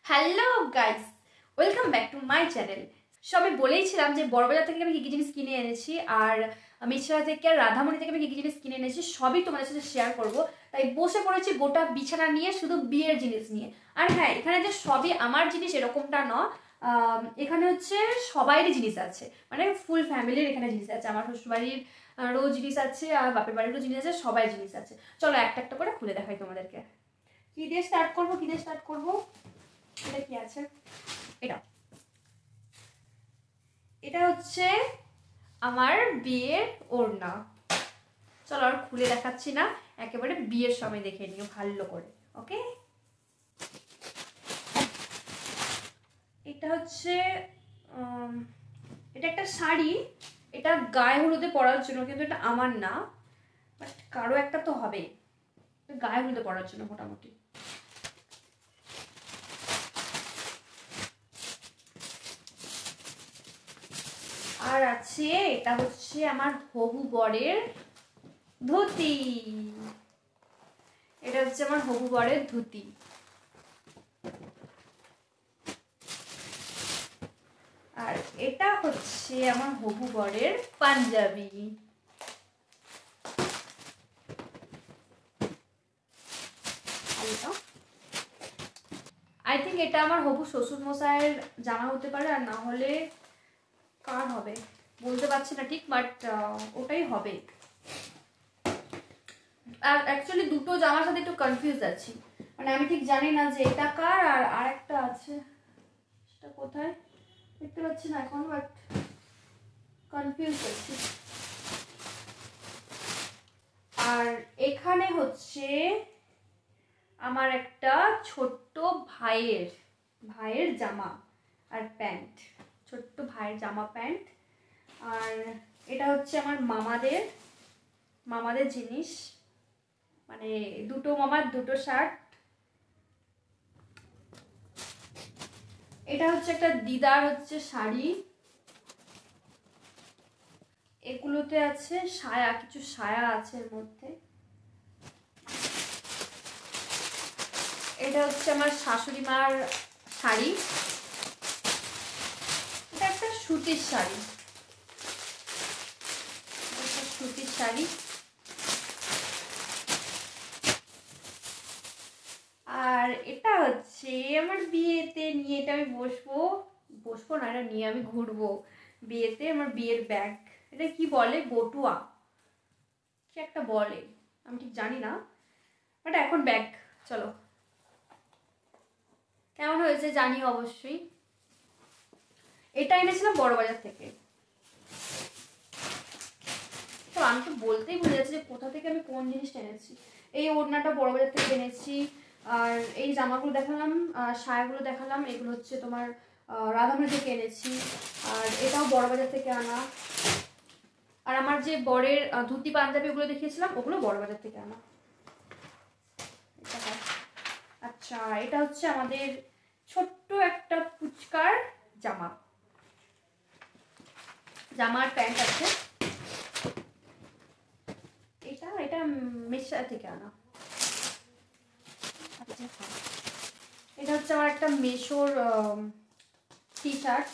Hello guys, welcome back to my channel. আমি বলেইছিলাম যে বড়বাজার থেকে আমি কী কী জিনিস কিনে এনেছি আর মিছরা থেকে আর রাধামণি থেকে আমি কী কী জিনিস কিনে এনেছি সবই তোমাদের সাথে শেয়ার করব। তাই বসে পড়েছি গোটা বিছানা নিয়ে, শুধু বিয়ের জিনিস নিয়ে। আর হ্যাঁ, এখানে যে সবই আমার জিনিস এরকমটা নয়, এখানে হচ্ছে সবাইরই জিনিস আছে, মানে ফুল ফ্যামিলির এখানে জিনিস আছে। আমার শ্বশুরবাড়ির আরও জিনিস আছে আর বাপের বাড়িরও জিনিস আছে, সবাই জিনিস আছে। চলো একটা একটা করে খুলে দেখাই তোমাদেরকে। কী দিয়ে স্টার্ট করবো? এটা কি আছে? এটা হচ্ছে আমার বিয়ের ওড়না। চলো আর খুলে দেখাচ্ছি না, একেবারে বিয়ের সময় দেখে নিও ভালো করে। ওকে, এটা হচ্ছে এটা একটা শাড়ি। এটা গায়ে হলুদে পরার জন্য, কিন্তু এটা আমার না, বাট কারো একটা তো হবে। গায়ে হলুদে পরার জন্য মোটামুটি। আর আছে, এটা হচ্ছে আমার হবু বরের ধুতি। এটা হচ্ছে আমার হবু বরের ধুতি। আর এটা হচ্ছে আমার হবু বরের পাঞ্জাবি। আই থিঙ্ক এটা আমার হবু শ্বশুর মশাইয়ের জামা হতে পারে, আর না হলে কার হবে বলতে পারছি না ঠিক, বাট ওটাই হবে। আর অ্যাকচুয়ালি দুটো জামার সাথে একটু কনফিউজ আছি, মানে আমি ঠিক জানি না যে এটা কার আর আরেকটা আছে সেটা কোথায় দেখতে পাচ্ছি না এখন, বাট কনফিউজ আছি। আর এখানে হচ্ছে আমার একটা ছোট্ট ভাইয়ের জামা আর প্যান্ট, ছোট্ট ভাইয়ের জামা প্যান্ট। আর এটা হচ্ছে আমার মামাদের জিনিস, মানে দুটো মামার দুটো শার্ট। এটা হচ্ছে একটা দিদার হচ্ছে শাড়ি। এগুলোতে আছে সায়া, কিছু সায়া আছে এর মধ্যে। এটা হচ্ছে আমার শাশুড়ি মার শাড়ি। এটা একটা সুতির শাড়ি, আর এটা হচ্ছে আমার বিয়েতে নিয়ে, এটা আমি বসবো না, এটা নিয়ে আমি ঘুরবো বিয়েতে। আমার বিয়ের ব্যাগ, এটা কি বলে, বটুয়া কি একটা বলে, আমি ঠিক জানি না, বাট এখন ব্যাগ। চলো, কেমন হয়েছে জানিও অবশ্যই। এটা এনেছিলাম বড়বাজার থেকে। তো আমি তো বলতেই ভুলে যাচ্ছি যে কোথা থেকে আমি কোন জিনিসটা এনেছি। এই ওড়নাটা বড়বাজার থেকে এনেছি, আর এই জামাগুলো দেখালাম, সায়াগুলো দেখালাম, এগুলো হচ্ছে তোমার রাধামণি থেকে এনেছি। আর এটাও বড়বাজার থেকে আনা। আর আমার যে বরের ধুতি পাঞ্জাবি ওগুলো দেখিয়েছিলাম, ওগুলো বড়বাজার থেকে আনা। আচ্ছা, এটা হচ্ছে আমাদের ছোট্ট একটা পুচকার জামার প্যান্ট আছে। এটা মিশরা থেকে আনা। এটা হচ্ছে আমার একটা মেশোর টি শার্ট।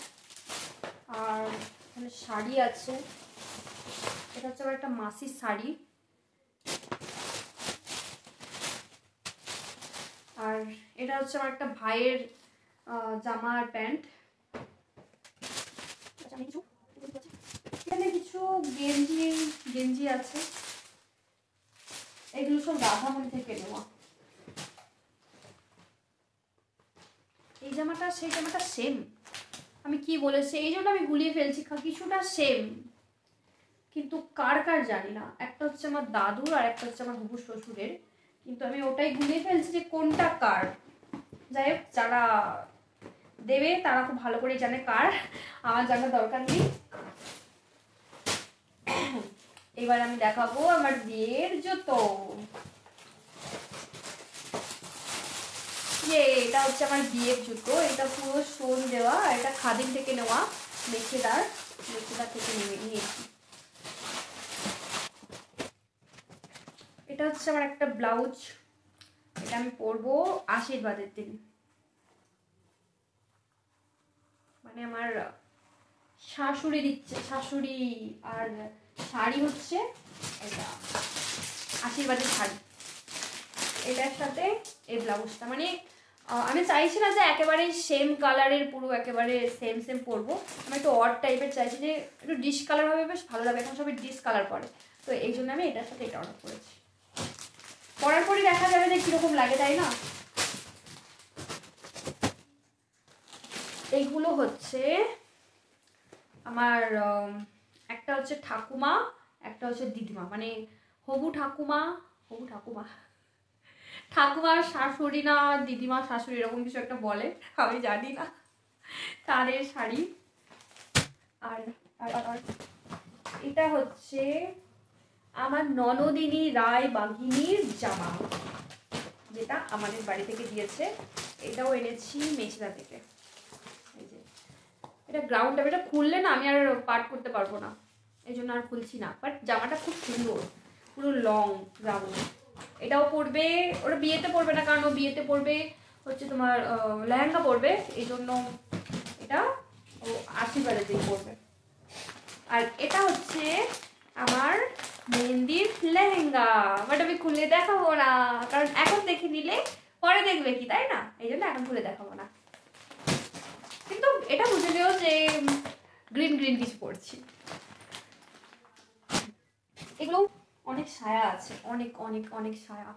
আর এখানে শাড়ি আছে, এটা হচ্ছে আমার একটা মাসির শাড়ি। আর এটা হচ্ছে আমার একটা ভাইয়ের জামা আর প্যান্ট। এখানে কিছু গেঞ্জি আছে, এগুলো সব রাধামণি থেকে নেওয়া। এই জামাটা সেই জামাটা সেম, আমি কি বলেছি এই জন্য আমি গুলিয়ে ফেলছি, কিছুটা সেম, কিন্তু কার জানি না। একটা হচ্ছে আমার দাদুর আর একটা হচ্ছে আমার হবু শ্বশুরের, কিন্তু আমি ওটাই গুলিয়ে ফেলছি যে কোনটা কার। যাই হোক, যারা দেবে তারা খুব ভালো করে জানে কার, আমার জানার দরকার নেই। এবার আমি দেখাবো আমার বিয়ের জুতো। এটা হচ্ছে আমার বিয়ের জুতো, এটা পুরো স্টোন দেওয়া, এটা খাদিম থেকে নেওয়া, মেখেদার থেকে নিয়েছি। এটা হচ্ছে আমার একটা ব্লাউজ, এটা আমি পরবো আশীর্বাদের দিন। মানে আমার শাশুড়ি দিচ্ছে, শাশুড়ি। আর শাড়ি হচ্ছে এটা আশীর্বাদের শাড়ি, এটার সাথে এই ব্লাউজটা। মানে আমি চাইছি না যে একেবারে সেম কালারের পুরো একেবারে সেম সেম পরবো, আমি একটু অড টাইপের চাইছি, যে একটু ডিশ কালার হবে, বেশ ভালো লাগবে। এখন সবাই ডিশ কালার পরে, তো এই জন্য আমি এটার সাথে এটা অর্ডার করেছি। পরার পরই দেখা যাবে যে কীরকম লাগে, তাই না? এইগুলো হচ্ছে আমার একটা হচ্ছে ঠাকুমা, একটা হচ্ছে দিদিমা, মানে হবু ঠাকুমা, হবু ঠাকুমা, ঠাকুমার শাশুড়ি না দিদিমা শাশুড়ি এরকম কিছু একটা বলে, আমি জানি না, তাদের শাড়ি। আর এটা হচ্ছে আমার ননদিনী রায় বাঘিনীর জামা, যেটা আমাদের বাড়ি থেকে দিয়েছে। এটাও এনেছি মেচলা থেকে। এই যে এটা গ্রাউন্ড, এটা খুললে না আমি আর পার্ট করতে পারবো না, এই জন্য আর খুলছি না। বাট জামাটা খুব সুন্দর, পুরো লং গ্রাউন্ড। এটাও পরবে, ওরা বিয়েতে পরবে না, কারণ ও বিয়েতে পরবে হচ্ছে তোমার লেহেঙ্গা পরবে, এই জন্য এটা ও আশীর্বাদের দিন পরবে। আর এটা হচ্ছে আমার মেহেন্দির লেহেঙ্গা, বাট আমি খুলে দেখাবো না, কারণ এখন দেখে নিলে পরে দেখবে কি, তাই না? এই জন্য এখন খুলে দেখাবো না, কিন্তু এটা বুঝে নিও যে গ্রিন গ্রিন কিছু পরছি। এগুলো অনেক সায়া আছে, অনেক অনেক অনেক সায়া।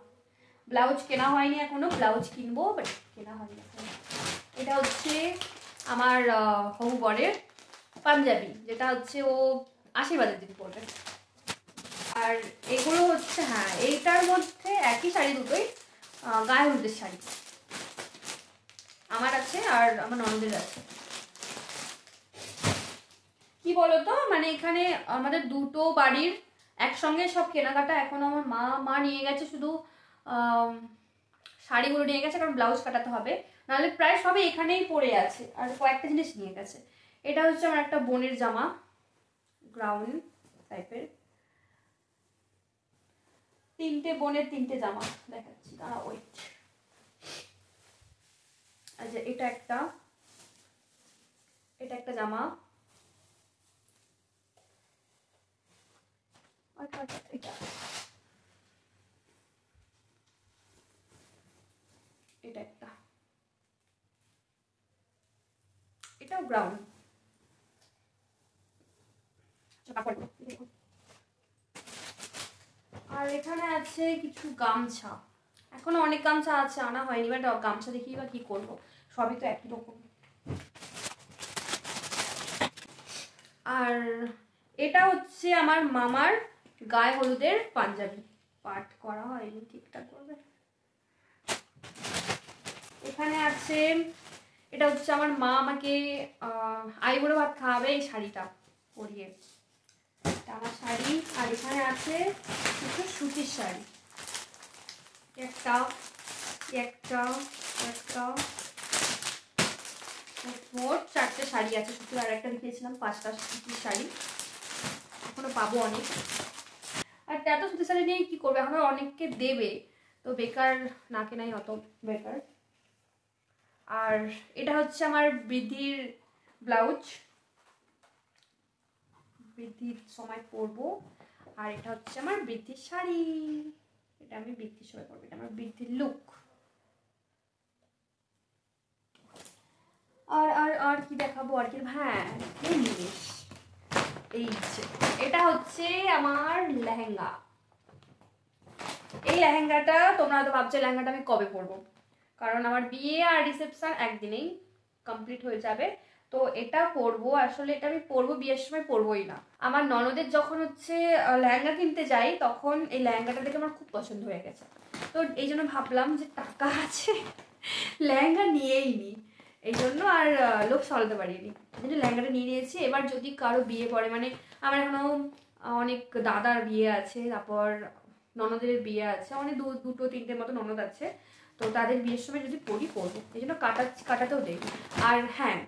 ব্লাউজ কেনা হয়নি এখনো, ব্লাউজ কিনবো, বাট কেনা হয়নি এখনো। এটা হচ্ছে আমার হবু বরের পাঞ্জাবি, যেটা হচ্ছে ও আশীর্বাদের দিন পরবে। আর এগুলো হচ্ছে, হ্যাঁ এইটার মধ্যে একই শাড়ি দুটোই, গায়ে হলুদের শাড়ি আমার আছে আর আমার ননদের আছে। কি বলতো, মানে এখানে আমাদের দুটো বাড়ির একসঙ্গে সব কেনাকাটা। এখন আমার মা নিয়ে গেছে শুধু শাড়িগুলো নিয়ে গেছে, কারণ ব্লাউজ কাটাতে হবে, নাহলে প্রায় সবই এখানেই পড়ে আছে। আর কয়েকটা জিনিস নিয়ে গেছে। এটা হচ্ছে আমার একটা বোনের জামা, গ্রাউন্ড টাইপের। তিনটে বোনের তিনটে জামা দেখাচ্ছি, দাঁড়া ওয়েট। আচ্ছা এটা একটা জামা, এটা একটা, এটাও গ্রাউন্ড। আর এখানে আছে কিছু গামছা, এখনো অনেক গামছা আছে, আনা হয়নি, বাট গামছা দেখি বা কি করবো, সবই তো একই রকম। আর এটা হচ্ছে আমার মামার গায়ে হলুদের পাঞ্জাবি, পাট করা হয়নি, ঠিকঠাক করবে। এখানে আছে, এটা হচ্ছে আমার মা আমাকে আইবুড়ো ভাত খাওয়াবে এই শাড়িটা পরিয়ে, আমার শাড়ি। আর এখানে আছে কিছু সুতির শাড়ি, একটা একটা একটা মোট 4টে শাড়ি আছে সুতির। আর একটা দেখিয়েছিলাম 5টা সুতির শাড়ি, এখনো পাবো অনেক। আর এত সুতির শাড়ি নিয়ে কি করবে, এখন অনেককে দেবে, তো বেকার না কেনাই অত বেকার। আর এটা হচ্ছে আমার বৃদ্ধির ব্লাউজ, বৃদ্ধির সময় পরবো। আর এটা হচ্ছে আমার বৃদ্ধির শাড়ি, এটা আমি বৃদ্ধির সময় পরবো, এটা আমার বৃদ্ধির লুক। আর আর আর কি দেখাবো, আর কি, হ্যাঁ এই জিনিস, এই এটা হচ্ছে আমার লেহেঙ্গা। এই লেহেঙ্গাটা তোমরা হয়তো ভাবছো লেহেঙ্গাটা আমি কবে পরবো, কারণ আমার বিয়ে আর রিসেপশন একদিনেই কমপ্লিট হয়ে যাবে। তো এটা পরবো, আসলে এটা আমি পরবো, বিয়ের সময় পরবোই না। আমার ননদের যখন হচ্ছে লেহেঙ্গা কিনতে যাই, তখন এই লেহেঙ্গাটা দেখে আমার খুব পছন্দ হয়ে গেছে, তো এই জন্য ভাবলাম যে টাকা আছে লেহেঙ্গা নিয়েই নি, এই জন্য আর লোক সামলাতে পারিনি, কিন্তু লেহেঙ্গাটা নিয়ে নিয়েছি। এবার যদি কারো বিয়ে পড়ে, মানে আমার এখনো অনেক দাদার বিয়ে আছে, তারপর ননদের বিয়ে আছে, অনেক দুটো তিনটের মতো ননদ আছে, তো তাদের বিয়ের সময় যদি পরবো, এই জন্য কাটাতেও দেই। আর হ্যাঁ,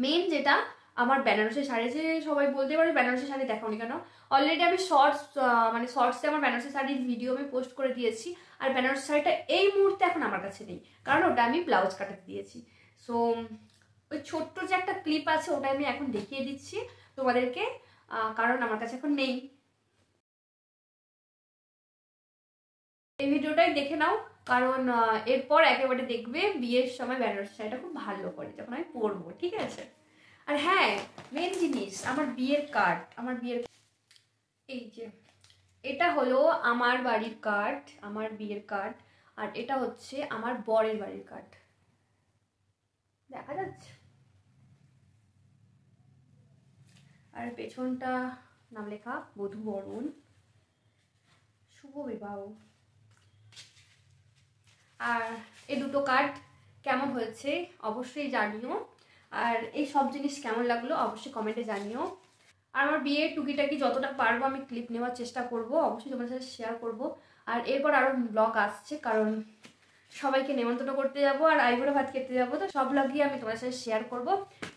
মেন যেটা আমার বেনারসি শাড়ি, যে সবাই বলতে পারে বেনারসি শাড়ি দেখাওনি কেন, অলরেডি আমি শর্টসে আমার বেনারসি শাড়ির ভিডিও আমি পোস্ট করে দিয়েছি। আর বেনারসি শাড়িটা এই মুহূর্তে এখন আমার কাছে নেই, কারণ ওটা আমি ব্লাউজ কাটাতে দিয়েছি। সো ওই ছোট্ট যে একটা ক্লিপ আছে ওটা আমি এখন দেখিয়ে দিচ্ছি তোমাদেরকে, কারণ আমার কাছে এখন নেই। এই ভিডিওটাই দেখে নাও, কারণ এরপর একেবারে দেখবে বিয়ের সময় বেনারসি শাড়িটা খুব ভালো করে যখন আমি পরবো, ঠিক আছে? আর হ্যাঁ, মেন জিনিস আমার বিয়ের কার্ড, এই যে এটা হলো আমার বাড়ির কার্ড, আমার বিয়ের কার্ড, আর এটা হচ্ছে আমার বরের বাড়ির কার্ড, দেখা যাচ্ছে? আর পেছনটা নাম লেখা বধূ বরণ, শুভ বিবাহ। আর এই দুটো কার্ড কেমন হয়েছে অবশ্যই জানিও, আর এই সব জিনিস কেমন লাগলো অবশ্যই কমেন্টে জানিও। আর আমার বিয়ের টুকিটাকি যতটা পারবো আমি ক্লিপ নেওয়ার চেষ্টা করব, অবশ্যই তোমাদের সাথে শেয়ার করব। আর এরপর আরও ব্লগ আসছে, কারণ সবাইকে নেমন্তন্ন করতে যাব আর আইবুড়ো ভাত খেতে যাবো, তো সব ব্লগই আমি তোমাদের সাথে শেয়ার করব।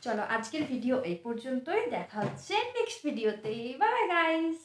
চলো আজকের ভিডিও এই পর্যন্তই, দেখা হচ্ছে নেক্সট ভিডিওতে, বাই গাইস।